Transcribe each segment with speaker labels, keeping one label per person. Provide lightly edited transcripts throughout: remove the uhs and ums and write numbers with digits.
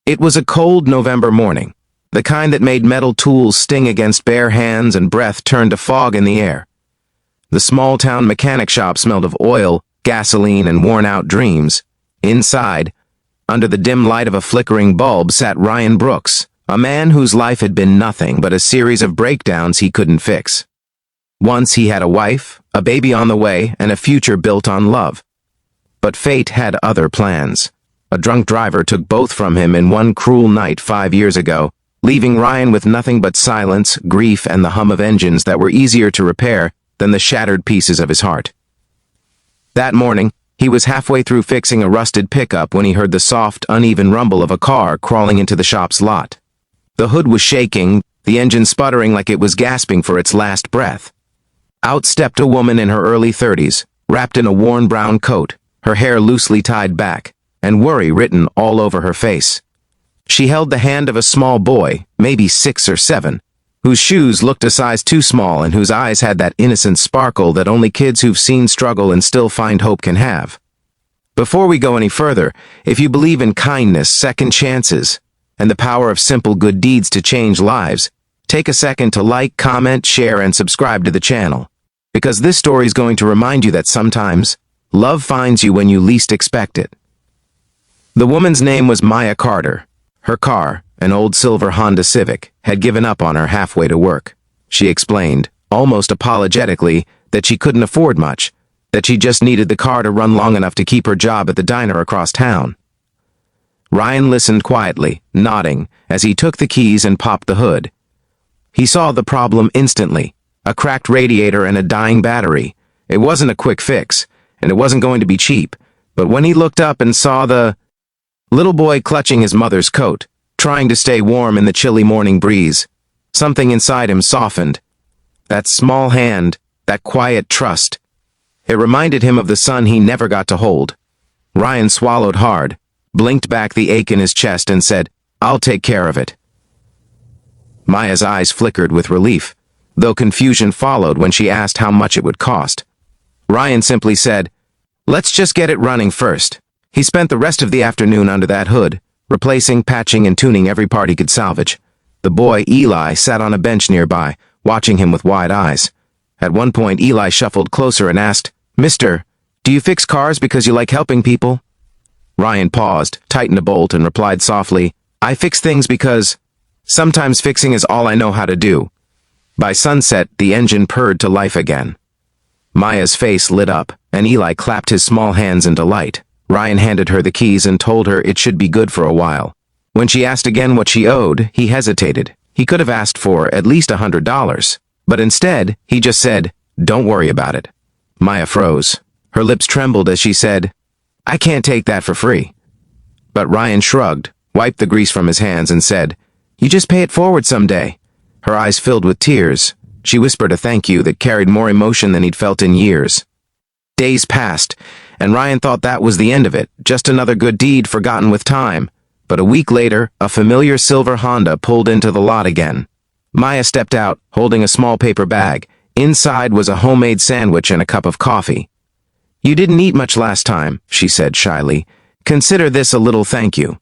Speaker 1: It was a cold November morning, the kind that made metal tools sting against bare hands and breath turned to fog in the air. The small-town mechanic shop smelled of oil, gasoline, and worn-out dreams. Inside, under the dim light of a flickering bulb, sat Ryan Brooks, a man whose life had been nothing but a series of breakdowns he couldn't fix. Once he had a wife, a baby on the way, and a future built on love. But fate had other plans. A drunk driver took both from him in one cruel night 5 years ago, leaving Ryan with nothing but silence, grief, and the hum of engines that were easier to repair than the shattered pieces of his heart. That morning, he was halfway through fixing a rusted pickup when he heard the soft, uneven rumble of a car crawling into the shop's lot. The hood was shaking, the engine sputtering like it was gasping for its last breath. Out stepped a woman in her early 30s, wrapped in a worn brown coat, her hair loosely tied back, and worry written all over her face. She held the hand of a small boy, maybe 6 or 7, whose shoes looked a size too small and whose eyes had that innocent sparkle that only kids who've seen struggle and still find hope can have. Before we go any further, if you believe in kindness, second chances, and the power of simple good deeds to change lives, take a second to like, comment, share, and subscribe to the channel. Because this story is going to remind you that sometimes, love finds you when you least expect it. The woman's name was Maya Carter. Her car, an old silver Honda Civic, had given up on her halfway to work. She explained, almost apologetically, that she couldn't afford much, that she just needed the car to run long enough to keep her job at the diner across town. Ryan listened quietly, nodding, as he took the keys and popped the hood. He saw the problem instantly, a cracked radiator and a dying battery. It wasn't a quick fix, and it wasn't going to be cheap, but when he looked up and saw the little boy clutching his mother's coat, trying to stay warm in the chilly morning breeze, something inside him softened. That small hand, that quiet trust. It reminded him of the son he never got to hold. Ryan swallowed hard, blinked back the ache in his chest and said, "I'll take care of it." Maya's eyes flickered with relief, though confusion followed when she asked how much it would cost. Ryan simply said, "Let's just get it running first." He spent the rest of the afternoon under that hood, replacing, patching, and tuning every part he could salvage. The boy, Eli, sat on a bench nearby, watching him with wide eyes. At one point, Eli shuffled closer and asked, "Mister, do you fix cars because you like helping people?" Ryan paused, tightened a bolt, and replied softly, "I fix things because sometimes fixing is all I know how to do." By sunset, the engine purred to life again. Maya's face lit up, and Eli clapped his small hands in delight. Ryan handed her the keys and told her it should be good for a while. When she asked again what she owed, he hesitated. He could have asked for at least $100, but instead, he just said, "Don't worry about it." Maya froze. Her lips trembled as she said, "I can't take that for free." But Ryan shrugged, wiped the grease from his hands, and said, "You just pay it forward someday." Her eyes filled with tears. She whispered a thank you that carried more emotion than he'd felt in years. Days passed, and Ryan thought that was the end of it, just another good deed forgotten with time. But a week later, a familiar silver Honda pulled into the lot again. Maya stepped out, holding a small paper bag. Inside was a homemade sandwich and a cup of coffee. "You didn't eat much last time," she said shyly. "Consider this a little thank you."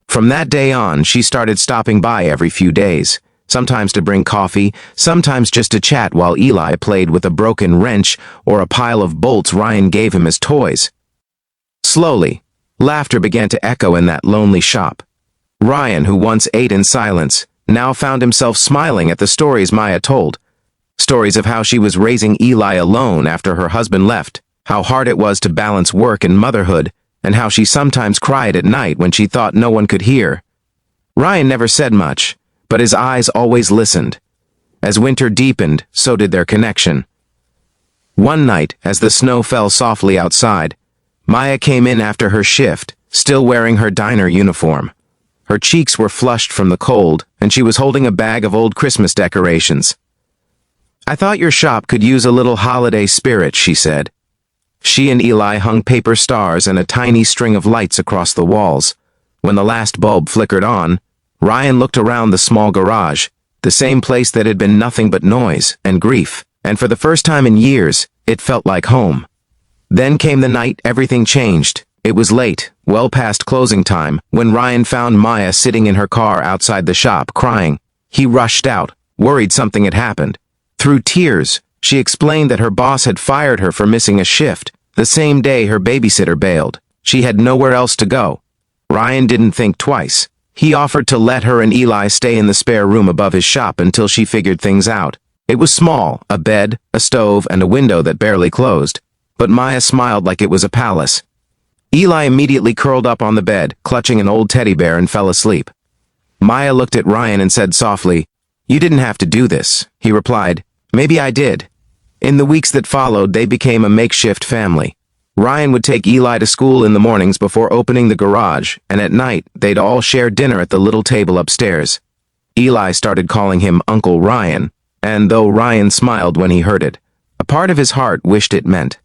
Speaker 1: From that day on, she started stopping by every few days, sometimes to bring coffee, sometimes just to chat while Eli played with a broken wrench or a pile of bolts Ryan gave him as toys. Slowly, laughter began to echo in that lonely shop. Ryan, who once ate in silence, now found himself smiling at the stories Maya told. Stories of how she was raising Eli alone after her husband left, how hard it was to balance work and motherhood, and how she sometimes cried at night when she thought no one could hear. Ryan never said much, but his eyes always listened. As winter deepened, so did their connection. One night, as the snow fell softly outside, Maya came in after her shift, still wearing her diner uniform. Her cheeks were flushed from the cold, and she was holding a bag of old Christmas decorations. "I thought your shop could use a little holiday spirit," she said. She and Eli hung paper stars and a tiny string of lights across the walls. When the last bulb flickered on, Ryan looked around the small garage, the same place that had been nothing but noise and grief, and for the first time in years, it felt like home. Then came the night everything changed. It was late, well past closing time, when Ryan found Maya sitting in her car outside the shop, crying. He rushed out, worried something had happened. Through tears, she explained that her boss had fired her for missing a shift, the same day her babysitter bailed. She had nowhere else to go. Ryan didn't think twice. He offered to let her and Eli stay in the spare room above his shop until she figured things out. It was small, a bed, a stove, and a window that barely closed. But Maya smiled like it was a palace. Eli immediately curled up on the bed, clutching an old teddy bear, and fell asleep. Maya looked at Ryan and said softly, "You didn't have to do this." He replied, "Maybe I did." In the weeks that followed, they became a makeshift family. Ryan would take Eli to school in the mornings before opening the garage, and at night, they'd all share dinner at the little table upstairs. Eli started calling him Uncle Ryan, and though Ryan smiled when he heard it, a part of his heart wished it meant.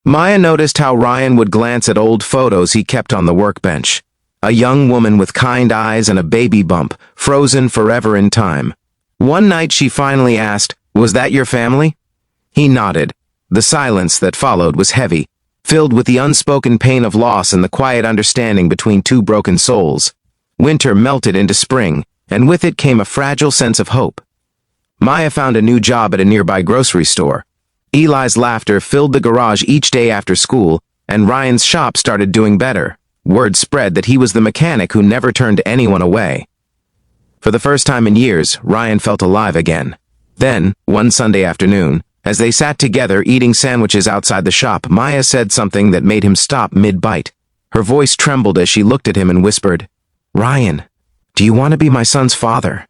Speaker 1: Maya noticed how Ryan would glance at old photos he kept on the workbench. A young woman with kind eyes and a baby bump, frozen forever in time. One night she finally asked, "Was that your family?" He nodded. The silence that followed was heavy, filled with the unspoken pain of loss and the quiet understanding between two broken souls. Winter melted into spring, and with it came a fragile sense of hope. Maya found a new job at a nearby grocery store. Eli's laughter filled the garage each day after school, and Ryan's shop started doing better. Word spread that he was the mechanic who never turned anyone away. For the first time in years, Ryan felt alive again. Then, one Sunday afternoon, as they sat together eating sandwiches outside the shop, Maya said something that made him stop mid-bite. Her voice trembled as she looked at him and whispered, "Ryan, do you want to be my son's father?"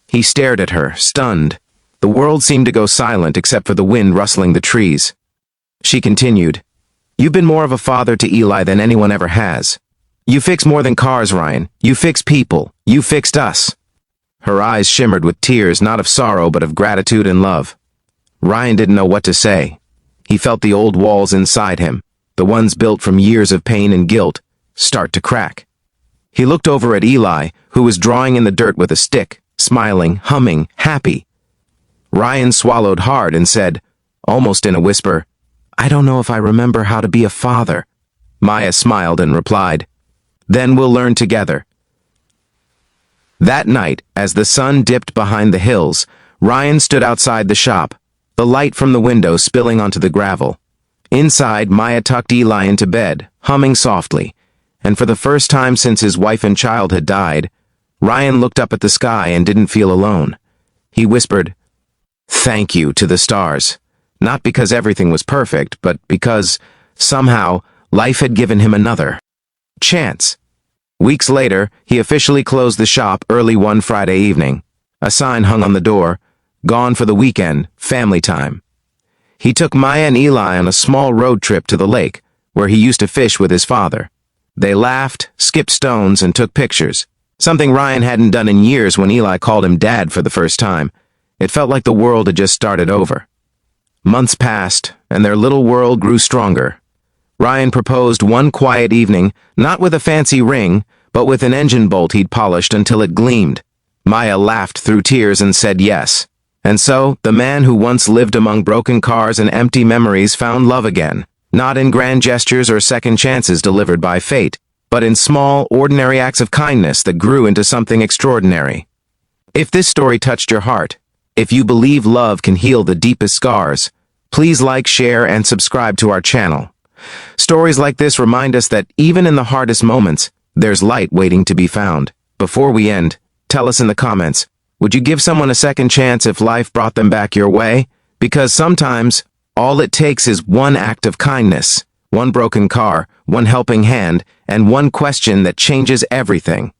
Speaker 1: He stared at her, stunned. The world seemed to go silent except for the wind rustling the trees. She continued, "You've been more of a father to Eli than anyone ever has. You fix more than cars, Ryan. You fix people. You fixed us." Her eyes shimmered with tears, not of sorrow but of gratitude and love. Ryan didn't know what to say. He felt the old walls inside him, the ones built from years of pain and guilt, start to crack. He looked over at Eli, who was drawing in the dirt with a stick, smiling, humming, happy. Ryan swallowed hard and said, almost in a whisper, "I don't know if I remember how to be a father." Maya smiled and replied, "Then we'll learn together." That night, as the sun dipped behind the hills, Ryan stood outside the shop, the light from the window spilling onto the gravel. Inside, Maya tucked Eli into bed, humming softly, and for the first time since his wife and child had died, Ryan looked up at the sky and didn't feel alone. He whispered, "Thank you" to the stars, not because everything was perfect, but because, somehow, life had given him another chance. Weeks later, he officially closed the shop early one Friday evening. A sign hung on the door, "Gone for the weekend, family time." He took Maya and Eli on a small road trip to the lake, where he used to fish with his father. They laughed, skipped stones, and took pictures, something Ryan hadn't done in years when Eli called him Dad for the first time. It felt like the world had just started over. Months passed, and their little world grew stronger. Ryan proposed one quiet evening, not with a fancy ring, but with an engine bolt he'd polished until it gleamed. Maya laughed through tears and said yes. And so, the man who once lived among broken cars and empty memories found love again, not in grand gestures or second chances delivered by fate, but in small, ordinary acts of kindness that grew into something extraordinary. If this story touched your heart, if you believe love can heal the deepest scars, please like, share, and subscribe to our channel. Stories like this remind us that even in the hardest moments, there's light waiting to be found. Before we end, tell us in the comments, would you give someone a second chance if life brought them back your way? Because sometimes, all it takes is one act of kindness, one broken car, one helping hand, and one question that changes everything.